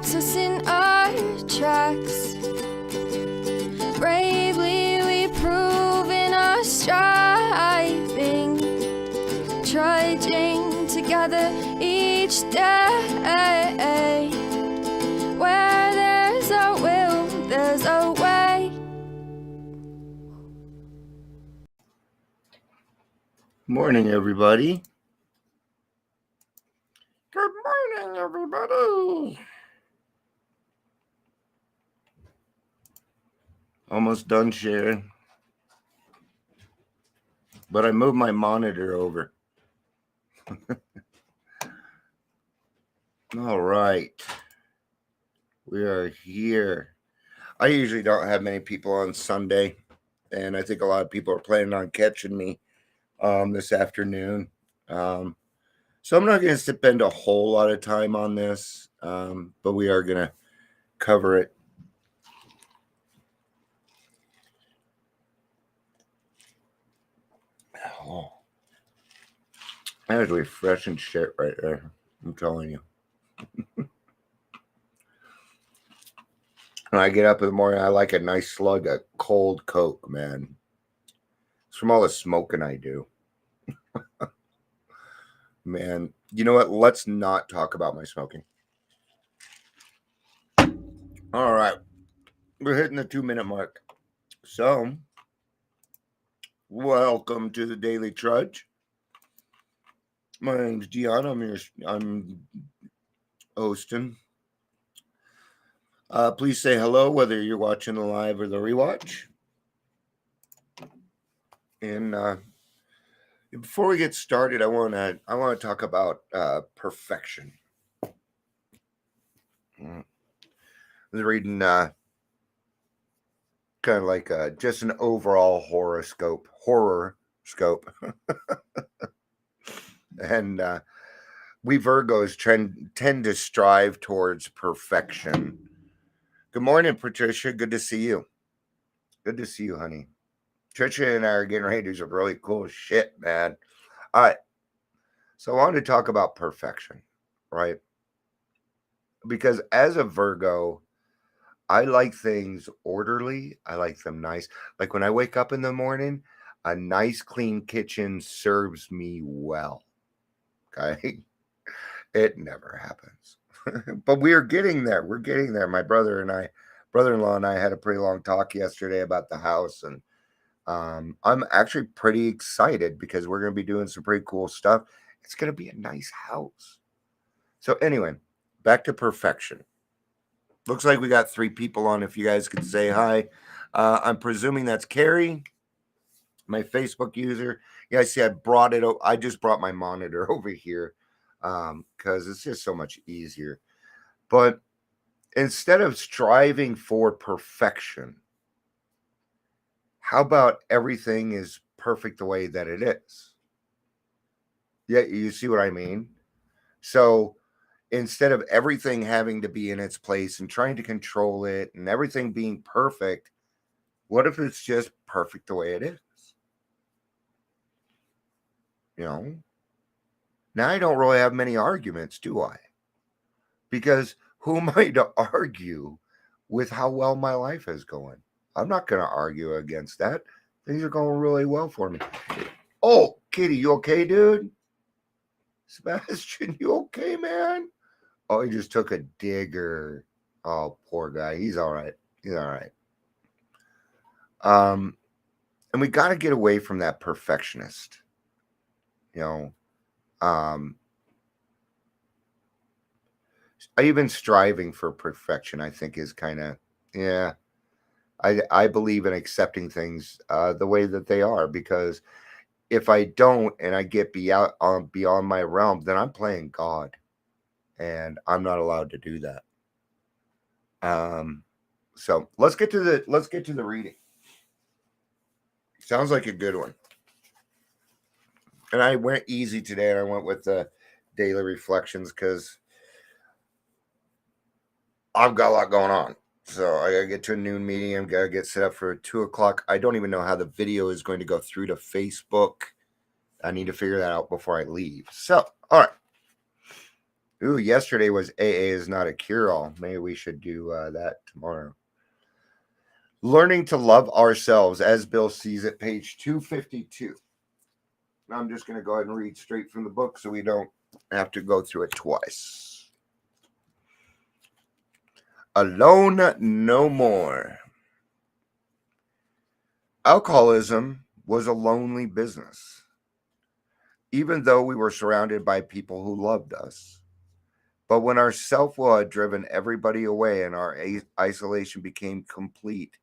stops us in our tracks. Bravely we prove in our striving, trudging together each day. Where there's a will, there's a way. Morning, everybody. Good morning, everybody. Almost done sharing. But I moved my monitor over. All right. We are here. I usually don't have many people on Sunday, and I think a lot of people are planning on catching me this afternoon. So I'm not going to spend a whole lot of time on this, but we are going to cover it. Oh, that was refreshing shit right there. I'm telling you. When I get up in the morning, I like a nice slug of cold Coke, man. It's from all the smoking I do. Man, you know what? Let's not talk about my smoking. All right. We're hitting the 2-minute mark. So, welcome to the Daily Trudge. My name's Dion. I'm hosting. Please say hello, whether you're watching the live or the rewatch. And before we get started, I want to talk about perfection. I was reading kind of like just an overall horoscope, and we Virgos tend to strive towards perfection. Good morning, Patricia. Good to see you. Good to see you, honey. Patricia and I are getting ready to do some really cool shit, man. All right. So I wanted to talk about perfection, right? Because as a Virgo, I like things orderly. I like them nice. Like when I wake up in the morning, a nice, clean kitchen serves me well. Okay. It never happens. But we're getting there. We're getting there. My brother-in-law and I had a pretty long talk yesterday about the house. And I'm actually pretty excited because we're going to be doing some pretty cool stuff. It's going to be a nice house. So anyway, back to perfection. Looks like we got 3 people on. If you guys could say hi. I'm presuming that's Carrie, my Facebook user. Yeah, I see I brought it. I just brought my monitor over here because it's just so much easier. But instead of striving for perfection, how about everything is perfect the way that it is? Yeah, you see what I mean? So instead of everything having to be in its place and trying to control it and everything being perfect, what if it's just perfect the way it is? You know? Now I don't really have many arguments, do I? Because who am I to argue with how well my life is going? I'm not going to argue against that. Things are going really well for me. Oh, Kitty, you okay, dude? Sebastian, you okay, man? Oh, he just took a digger. Oh, poor guy. He's all right. He's all right. And we got to get away from that perfectionist. You know, even striving for perfection, I think, is kind of, yeah. I believe in accepting things the way that they are, because if I don't and I get beyond my realm, then I'm playing God, and I'm not allowed to do that. So let's get to the reading. Sounds like a good one. And I went easy today, and I went with the daily reflections because I've got a lot going on. So I gotta get to a noon meeting. I'm gotta get set up for 2:00. I don't even know how the video is going to go through to Facebook. I need to figure that out before I leave. So, all right. Ooh, yesterday was AA is not a cure-all. Maybe we should do that tomorrow. Learning to love ourselves, as Bill sees it, page 252. Now I'm just going to go ahead and read straight from the book so we don't have to go through it twice. Alone no more. Alcoholism was a lonely business. Even though we were surrounded by people who loved us. But when our self-will had driven everybody away and our isolation became complete,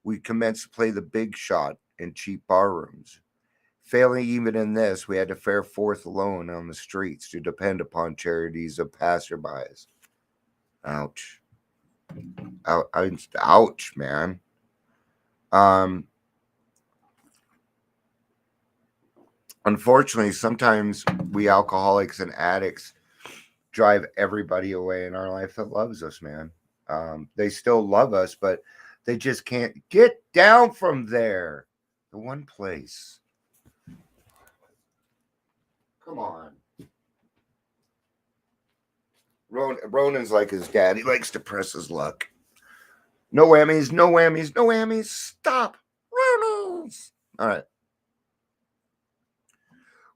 we commenced to play the big shot in cheap bar rooms. Failing even in this, we had to fare forth alone on the streets to depend upon charities of passerbys. Ouch. Ouch, man. Unfortunately, sometimes we alcoholics and addicts drive everybody away in our life that loves us, man. They still love us, but they just can't get down from there. The one place. Come on. Ronan's like his dad. He likes to press his luck. No whammies, no whammies, no whammies. Stop. Whammies. All right.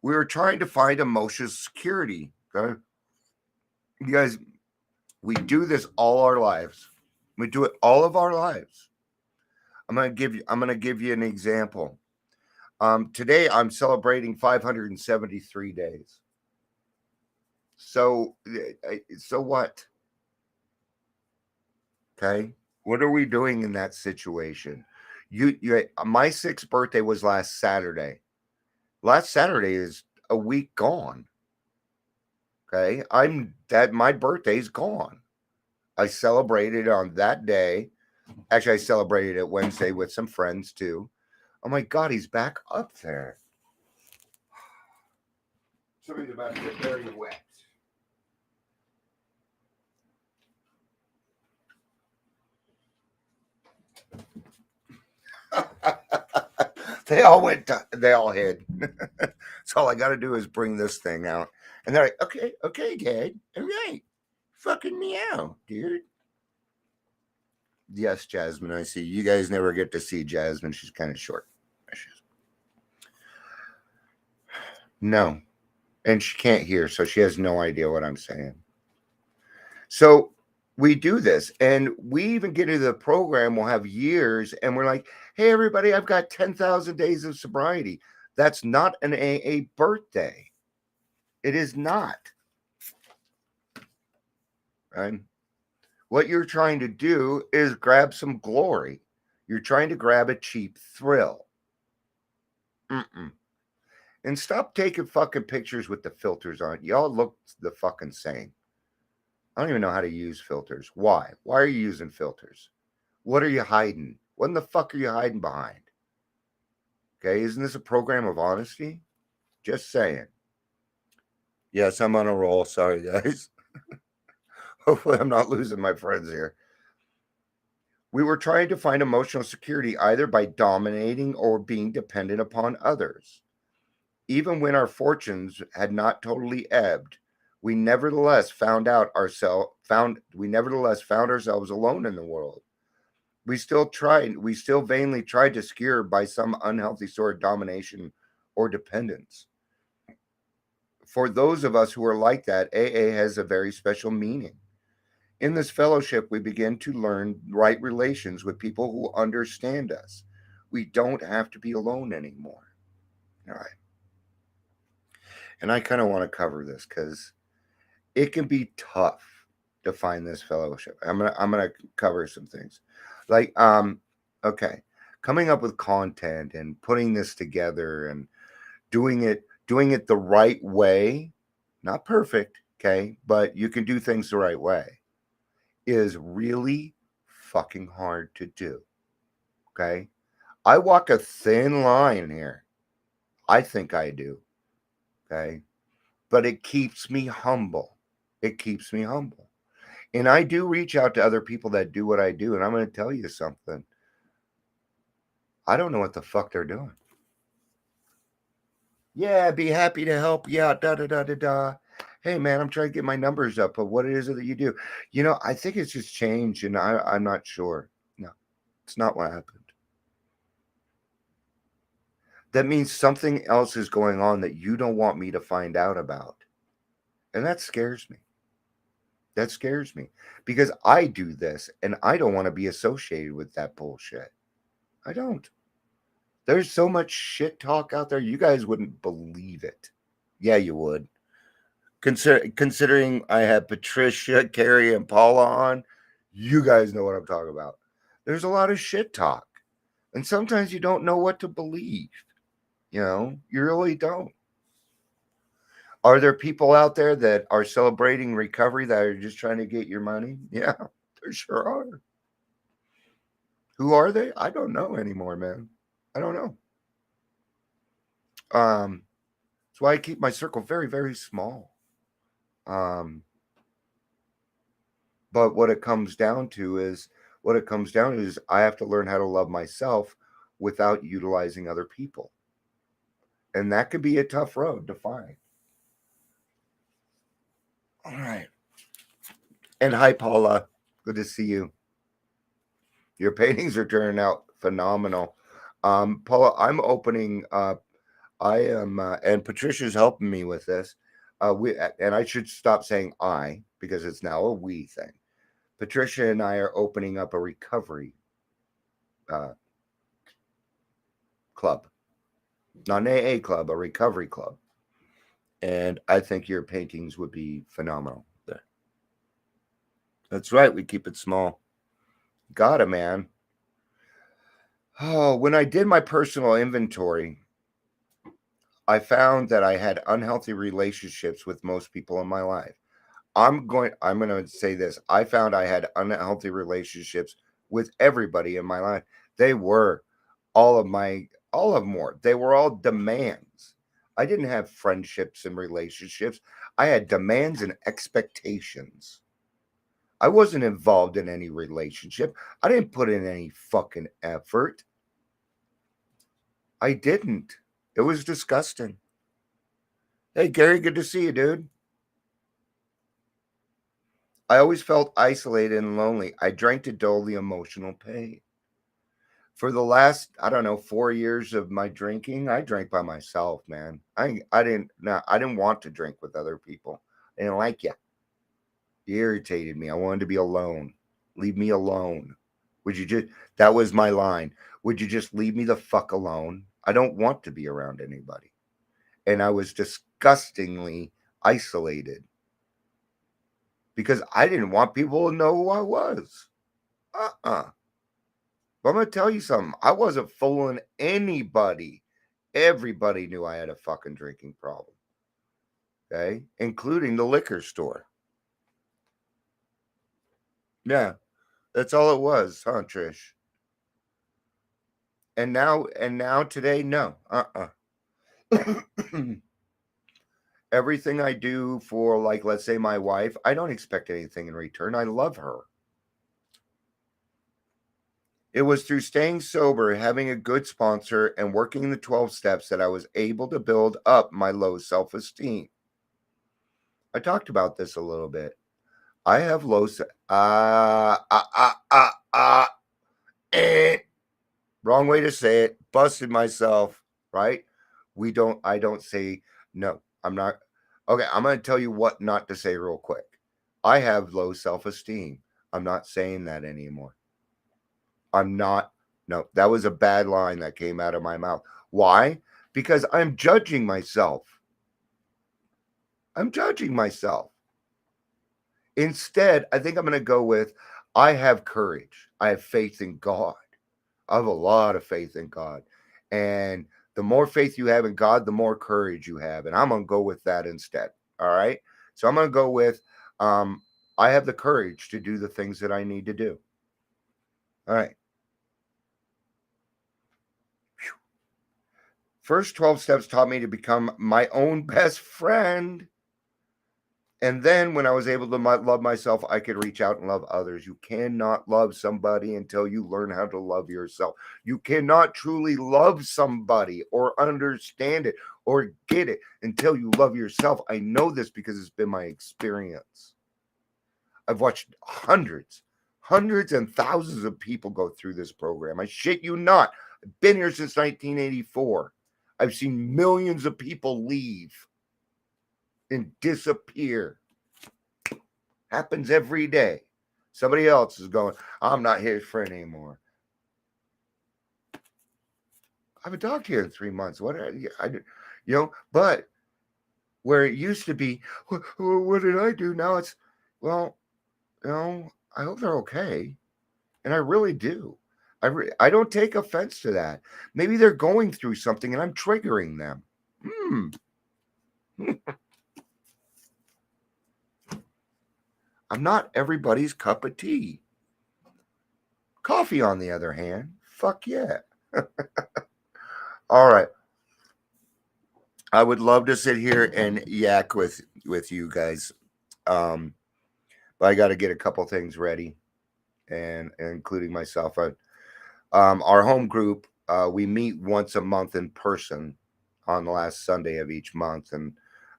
We were trying to find emotional security. Okay. You guys, we do this all our lives. We do it all of our lives. I'm gonna give you an example. Today I'm celebrating 573 days. So what? Okay. What are we doing in that situation? My 6th birthday was last Saturday. Last Saturday is a week gone. Okay. My birthday's gone. I celebrated on that day. Actually, I celebrated it Wednesday with some friends too. Oh my God, he's back up there. Somebody's about to get very wet. They all hid. So all I got to do is bring this thing out. And they're like, okay, Dad. All right. Fucking meow, dude. Yes, Jasmine, I see. You guys never get to see Jasmine. She's kind of short. No. And she can't hear, so she has no idea what I'm saying. So we do this, and we even get into the program. We'll have years, and we're like, hey, everybody, I've got 10,000 days of sobriety. That's not an AA birthday. It is not. Right? What you're trying to do is grab some glory. You're trying to grab a cheap thrill. And stop taking fucking pictures with the filters on. Y'all look the fucking same. I don't even know how to use filters. Why? Why are you using filters? What are you hiding? What in the fuck are you hiding behind? Okay, isn't this a program of honesty? Just saying. Yes, I'm on a roll. Sorry, guys. Hopefully, I'm not losing my friends here. We were trying to find emotional security either by dominating or being dependent upon others. Even when our fortunes had not totally ebbed, we nevertheless found ourselves alone in the world. We still vainly tried to secure by some unhealthy sort of domination or dependence. For those of us who are like that, AA has a very special meaning. In this fellowship, we begin to learn right relations with people who understand us. We don't have to be alone anymore. All right. And I kind of want to cover this because it can be tough to find this fellowship. I'm gonna cover some things. Like, okay, coming up with content and putting this together and doing it the right way, not perfect, okay, but you can do things the right way, is really fucking hard to do. Okay. I walk a thin line here. I think I do. Okay. But it keeps me humble. It keeps me humble. And I do reach out to other people that do what I do. And I'm going to tell you something. I don't know what the fuck they're doing. Yeah, be happy to help you out. Da da da da da. Hey, man, I'm trying to get my numbers up, but what is it that you do? I think it's just changed, and I'm not sure. No, it's not what happened. That means something else is going on that you don't want me to find out about. And that scares me. That scares me because I do this and I don't want to be associated with that bullshit. I don't. There's so much shit talk out there. You guys wouldn't believe it. Yeah, you would. Considering I have Patricia, Carrie, and Paula on, you guys know what I'm talking about. There's a lot of shit talk. And sometimes you don't know what to believe. You really don't. Are there people out there that are celebrating recovery that are just trying to get your money? Yeah, there sure are. Who are they? I don't know anymore, man. I don't know. That's why I keep my circle very, very small. But what it comes down to is I have to learn how to love myself without utilizing other people. And that could be a tough road to find. All right. And hi, Paula. Good to see you. Your paintings are turning out phenomenal. Paula, I'm opening up. I am, and Patricia's helping me with this. And I should stop saying I because it's now a we thing. Patricia and I are opening up a recovery club, not an AA club, a recovery club. And I think your paintings would be phenomenal there. That's right. We keep it small. Got it, man. Oh, when I did my personal inventory, I found that I had unhealthy relationships with most people in my life. I'm going to say this. I found I had unhealthy relationships with everybody in my life. They were all of them were. They were all demands. I didn't have friendships and relationships. I had demands and expectations. I wasn't involved in any relationship. I didn't put in any fucking effort. I didn't. It was disgusting. Hey, Gary, good to see you, dude. I always felt isolated and lonely. I drank to dull the emotional pain. For the last, I don't know, 4 years of my drinking, I drank by myself, man. I didn't want to drink with other people. I didn't like you. You irritated me. I wanted to be alone. Leave me alone. That was my line. Would you just leave me the fuck alone? I don't want to be around anybody. And I was disgustingly isolated because I didn't want people to know who I was. But I'm going to tell you something. I wasn't fooling anybody. Everybody knew I had a fucking drinking problem. Okay? Including the liquor store. Yeah. That's all it was, huh, Trish? And now today, no. Everything I do for, like, let's say my wife, I don't expect anything in return. I love her. It was through staying sober, having a good sponsor, and working the 12 steps that I was able to build up my low self esteem. I talked about this a little bit. I have low wrong way to say it. Busted myself, right? I don't say no. I'm not. Okay, I'm going to tell you what not to say real quick. I have low self-esteem. I'm not saying that anymore. I'm not. No, that was a bad line that came out of my mouth. Why? Because I'm judging myself. I'm judging myself. Instead, I think I'm going to go with I have courage. I have faith in God. I have a lot of faith in God. And the more faith you have in God, the more courage you have. And I'm going to go with that instead. All right. So I'm going to go with I have the courage to do the things that I need to do. All right. First 12 steps taught me to become my own best friend. And then when I was able to love myself, I could reach out and love others. You cannot love somebody until you learn how to love yourself. You cannot truly love somebody or understand it or get it until you love yourself. I know this because it's been my experience. I've watched hundreds and thousands of people go through this program. I shit you not. I've been here since 1984. I've seen millions of people leave and disappear. Happens every day. Somebody else is going, I'm not his friend anymore. I haven't talked to you in 3 months. But where it used to be, what did I do? Now it's, well, I hope they're okay. And I really do. I don't take offense to that. Maybe they're going through something and I'm triggering them. I'm not everybody's cup of tea. Coffee, on the other hand, fuck yeah. All right. I would love to sit here and yak with you guys. But I got to get a couple things ready, and including myself. Our home group, we meet once a month in person on the last Sunday of each month, and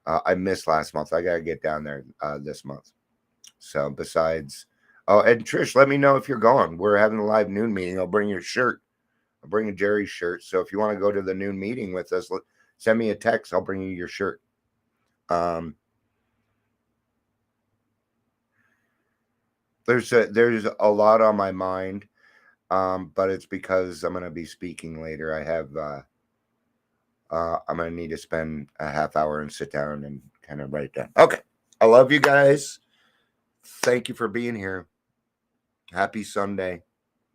I missed last month. I got to get down there this month. So besides, oh, and Trish, let me know if you're going. We're having a live noon meeting. I'll bring your shirt. I'll bring a Jerry's shirt. So if you want to go to the noon meeting with us, send me a text. I'll bring you your shirt. There's a lot on my mind, but it's because I'm going to be speaking later. I have I'm going to need to spend a half hour and sit down and kind of write down. Okay, I love you guys. Thank you for being here. Happy Sunday.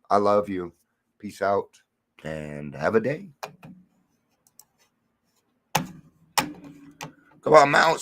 I love you. Peace out and have a day. Come on, mouse.